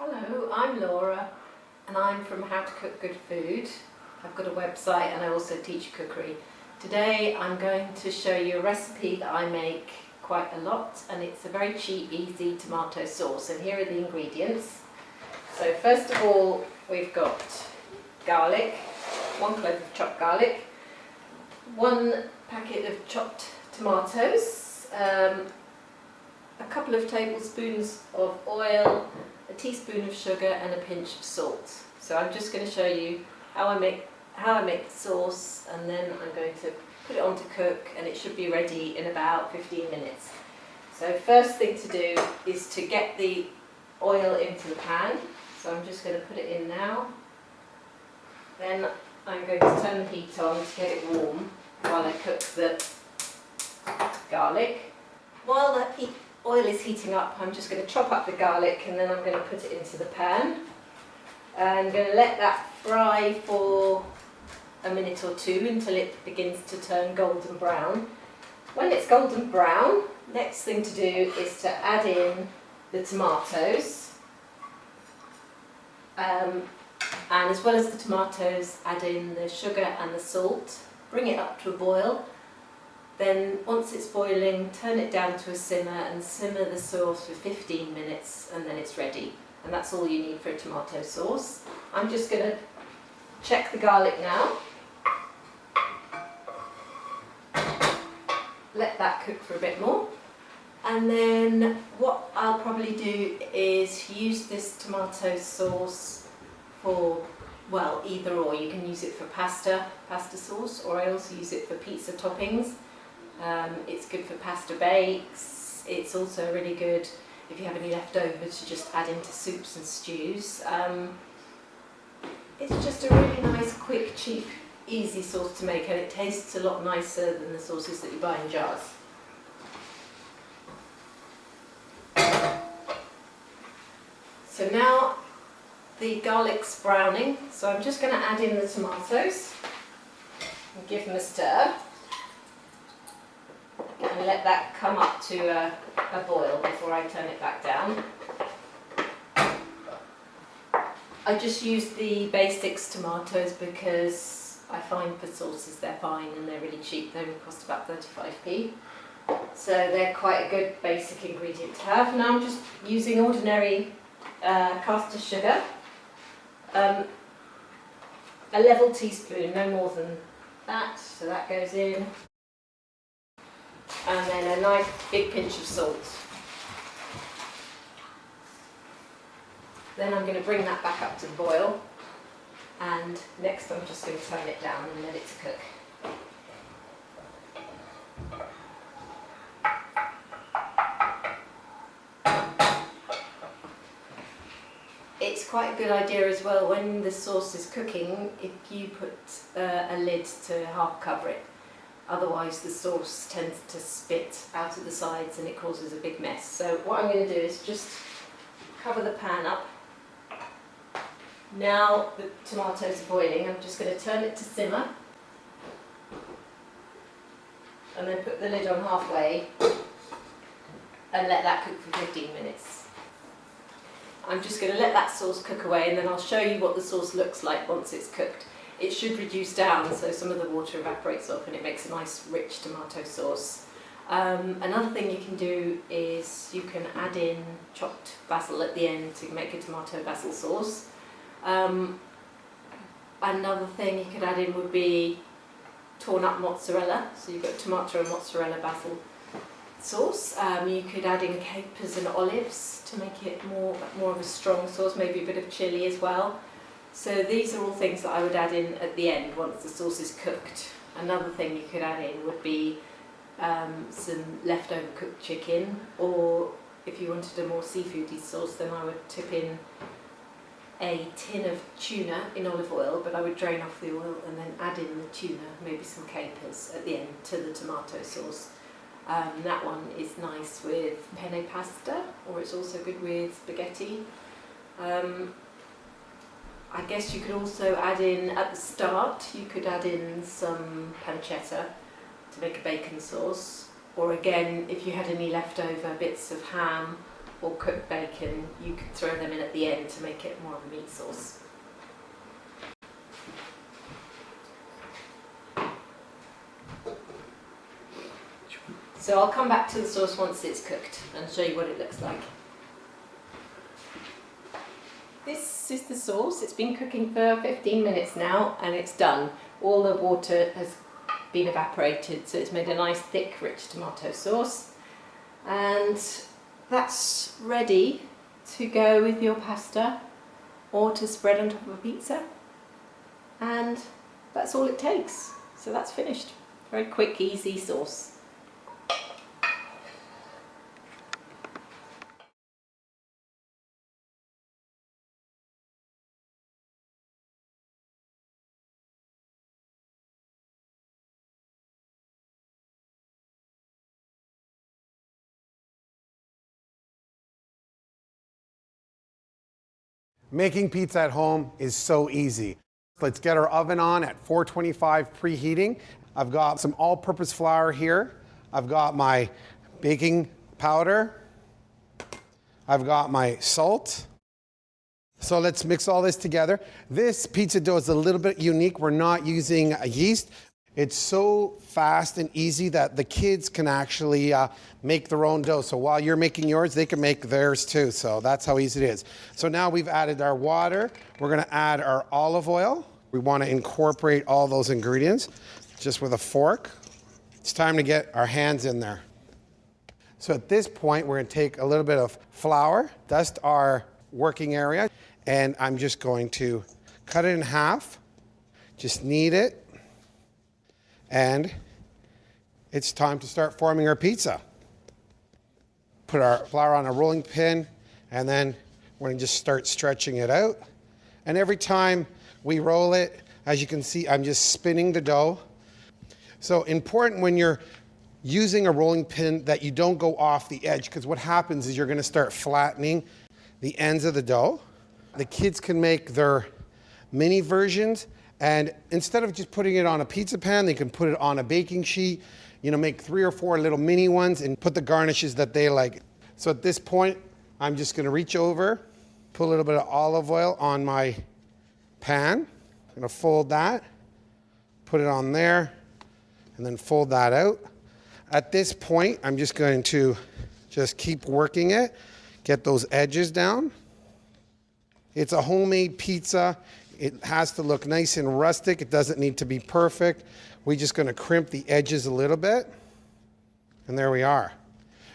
Hello, I'm Laura and I'm from How to Cook Good Food. I've got a website and I also teach cookery. Today I'm going to show you a recipe that I make quite a lot, and it's a very cheap, easy tomato sauce, and here are the ingredients. So first of all, we've got garlic, 1 clove of chopped garlic, 1 packet of chopped tomatoes, a couple of tablespoons of oil, a teaspoon of sugar and a pinch of salt. So I'm just going to show you how I make the sauce, and then I'm going to put it on to cook, and it should be ready in about 15 minutes. So first thing to do is to get the oil into the pan. So I'm just going to put it in now. Then I'm going to turn the heat on to get it warm while I cook the garlic. While the oil is heating up, I'm just going to chop up the garlic, and then I'm going to put it into the pan. I'm going to let that fry for a minute or two until it begins to turn golden brown. When it's golden brown, next thing to do is to add in the tomatoes, and as well as the tomatoes, add in the sugar and the salt. Bring it up to a boil. Then once it's boiling, turn it down to a simmer and simmer the sauce for 15 minutes, and then it's ready. And that's all you need for a tomato sauce. I'm just going to check the garlic now. Let that cook for a bit more. And then what I'll probably do is use this tomato sauce for, well, either or. You can use it for pasta sauce, or I also use it for pizza toppings. It's good for pasta bakes. It's also really good if you have any leftovers to just add into soups and stews. It's just a really nice, quick, cheap, easy sauce to make, and it tastes a lot nicer than the sauces that you buy in jars. So now the garlic's browning, so I'm just going to add in the tomatoes and give them a stir. And let that come up to a boil before I turn it back down. I just use the basics tomatoes because I find for sauces they're fine and they're really cheap. They only cost about 35p. So they're quite a good basic ingredient to have. Now I'm just using ordinary caster sugar. A level teaspoon, no more than that, so that goes in. And then a nice big pinch of salt. Then I'm going to bring that back up to the boil, and next I'm just going to turn it down and let it cook. It's quite a good idea as well, when the sauce is cooking, if you put a lid to half cover it. Otherwise the sauce tends to spit out of the sides and it causes a big mess. So what I'm going to do is just cover the pan up. Now the tomatoes are boiling, I'm just going to turn it to simmer and then put the lid on halfway and let that cook for 15 minutes. I'm just going to let that sauce cook away, and then I'll show you what the sauce looks like once it's cooked. It should reduce down, so some of the water evaporates off and it makes a nice rich tomato sauce. Another thing you can do is you can add in chopped basil at the end to make a tomato basil sauce. Another thing you could add in would be torn up mozzarella, so you've got tomato and mozzarella basil sauce. You could add in capers and olives to make it more of a strong sauce, maybe a bit of chilli as well. So these are all things that I would add in at the end once the sauce is cooked. Another thing you could add in would be some leftover cooked chicken, or if you wanted a more seafoody sauce, then I would tip in a tin of tuna in olive oil, but I would drain off the oil and then add in the tuna, maybe some capers at the end to the tomato sauce. That one is nice with penne pasta, or it's also good with spaghetti. I guess you could also add in, at the start, you could add in some pancetta to make a bacon sauce, or again, if you had any leftover bits of ham or cooked bacon, you could throw them in at the end to make it more of a meat sauce. So I'll come back to the sauce once it's cooked and show you what it looks like. This is the sauce. It's been cooking for 15 minutes now and it's done. All the water has been evaporated, so it's made a nice thick rich tomato sauce, and that's ready to go with your pasta or to spread on top of a pizza, and that's all it takes. So that's finished. Very quick, easy sauce. Making pizza at home is so easy. Let's get our oven on at 425 preheating. I've got some all-purpose flour here. I've got my baking powder. I've got my salt. So let's mix all this together. This pizza dough is a little bit unique. We're not using yeast. It's so fast and easy that the kids can actually make their own dough. So while you're making yours, they can make theirs too. So that's how easy it is. So now we've added our water. We're going to add our olive oil. We want to incorporate all those ingredients just with a fork. It's time to get our hands in there. So at this point, we're going to take a little bit of flour, dust our working area, and I'm just going to cut it in half. Just knead it. And it's time to start forming our pizza. Put our flour on a rolling pin, and then we're going to just start stretching it out. And every time we roll it, as you can see, I'm just spinning the dough. So important when you're using a rolling pin that you don't go off the edge, because what happens is you're going to start flattening the ends of the dough. The kids can make their mini versions. And instead of just putting it on a pizza pan, they can put it on a baking sheet, make 3 or 4 little mini ones and put the garnishes that they like. So at this point, I'm just gonna reach over, put a little bit of olive oil on my pan. I'm gonna fold that, put it on there, and then fold that out. At this point, I'm just going to just keep working it, get those edges down. It's a homemade pizza. It has to look nice and rustic. It doesn't need to be perfect. We're just going to crimp the edges a little bit. And there we are.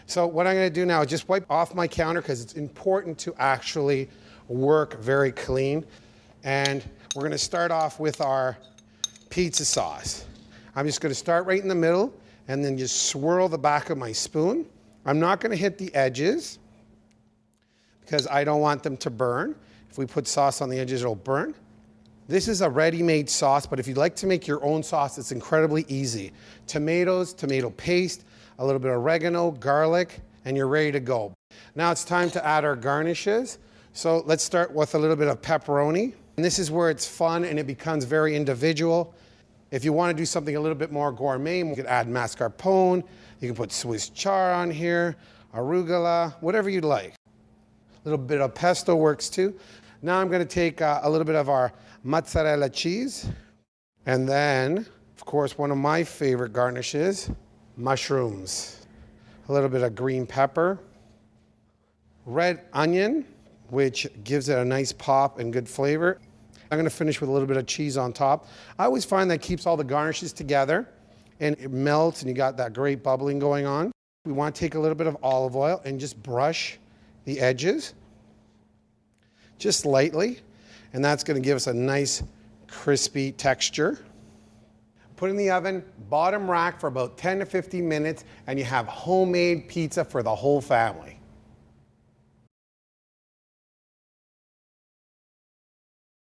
So what I'm going to do now is just wipe off my counter because it's important to actually work very clean. And we're going to start off with our pizza sauce. I'm just going to start right in the middle and then just swirl the back of my spoon. I'm not going to hit the edges because I don't want them to burn. If we put sauce on the edges, it'll burn. This is a ready-made sauce, but if you'd like to make your own sauce, it's incredibly easy. Tomatoes, tomato paste, a little bit of oregano, garlic, and you're ready to go. Now it's time to add our garnishes. So let's start with a little bit of pepperoni. And this is where it's fun and it becomes very individual. If you want to do something a little bit more gourmet, you could add mascarpone, you can put Swiss chard on here, arugula, whatever you'd like. A little bit of pesto works too. Now I'm going to take a little bit of our mozzarella cheese. And then, of course, one of my favorite garnishes, mushrooms. A little bit of green pepper. Red onion, which gives it a nice pop and good flavor. I'm going to finish with a little bit of cheese on top. I always find that keeps all the garnishes together and it melts and you got that great bubbling going on. We want to take a little bit of olive oil and just brush the edges. Just lightly, and that's going to give us a nice crispy texture. Put in the oven, bottom rack for about 10 to 15 minutes, and you have homemade pizza for the whole family.